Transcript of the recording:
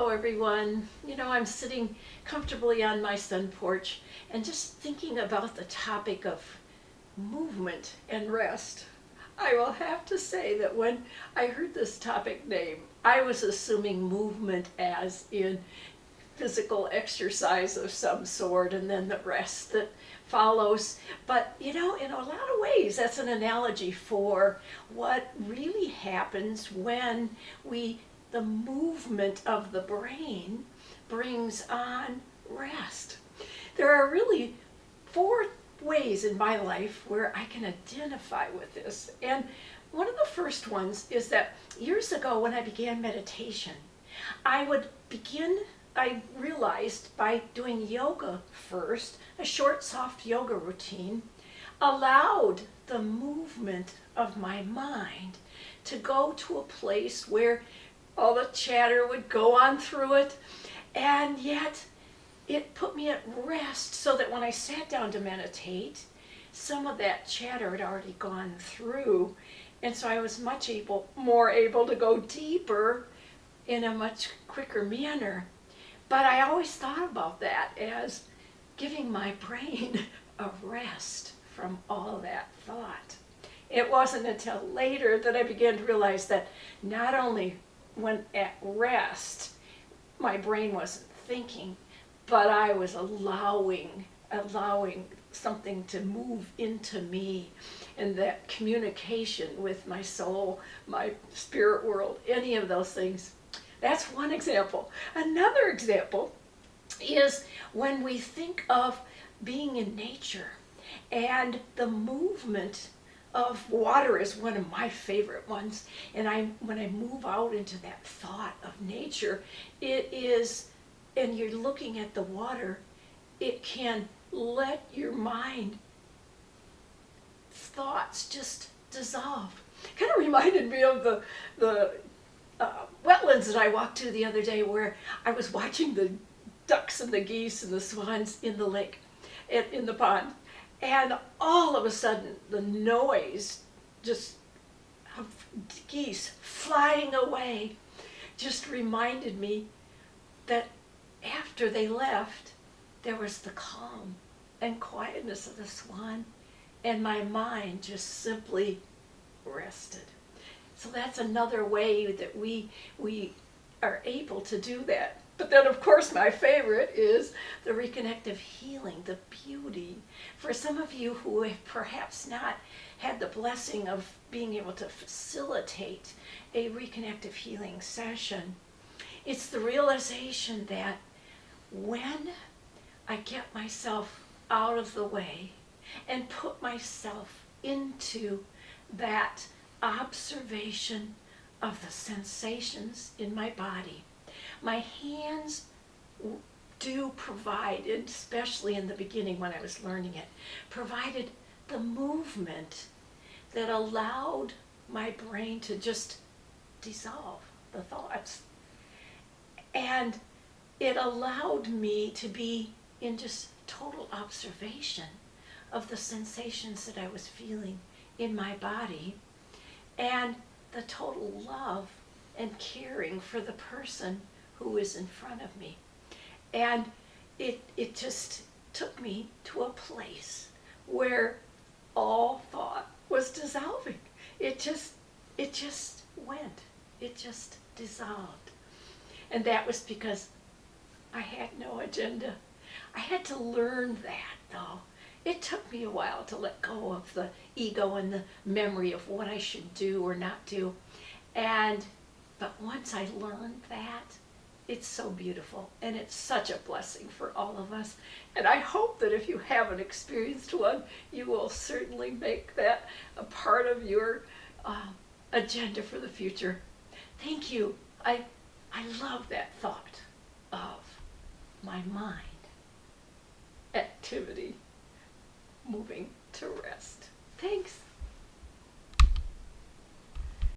Hello everyone. I'm sitting comfortably on my sun porch and just thinking about the topic of movement and rest. I will have to say that when I heard this topic name, I was assuming movement as in physical exercise of some sort and then the rest that follows. But in a lot of ways, that's an analogy for what really happens when the movement of the brain brings on rest. There are really four ways in my life where I can identify with this. And one of the first ones is that years ago when I began meditation, I realized by doing yoga first, a short, soft yoga routine, allowed the movement of my mind to go to a place where all the chatter would go on through it, and yet it put me at rest so that when I sat down to meditate, some of that chatter had already gone through, and so I was more able to go deeper in a much quicker manner. But I always thought about that as giving my brain a rest from all that thought. It wasn't until later that I began to realize that not only when at rest my brain wasn't thinking, but I was allowing something to move into me, and that communication with my soul, my spirit world, any of those things. That's one example. Another example is when we think of being in nature, and the movement of water is one of my favorite ones. And when I move out into that thought of nature, and you're looking at the water, it can let your mind thoughts just dissolve. Kind of reminded me of the wetlands that I walked to the other day, where I was watching the ducks and the geese and the swans in the lake, in the pond. And all of a sudden, the noise just of geese flying away just reminded me that after they left, there was the calm and quietness of the swan, and my mind just simply rested. So that's another way that we are able to do that. But then, of course, my favorite is the reconnective healing, the beauty. For some of you who have perhaps not had the blessing of being able to facilitate a reconnective healing session, it's the realization that when I get myself out of the way and put myself into that observation of the sensations in my body, my hands do provide, especially in the beginning when I was learning it, provided the movement that allowed my brain to just dissolve the thoughts. And it allowed me to be in just total observation of the sensations that I was feeling in my body, and the total love and caring for the person who is in front of me. And it just took me to a place where all thought was dissolving. It just went. It just dissolved. And that was because I had no agenda. I had to learn that, though. It took me a while to let go of the ego and the memory of what I should do or not do. But once I learned that, it's so beautiful, and it's such a blessing for all of us. And I hope that if you haven't experienced one, you will certainly make that a part of your agenda for the future. Thank you. I love that thought of my mind activity moving to rest. Thanks.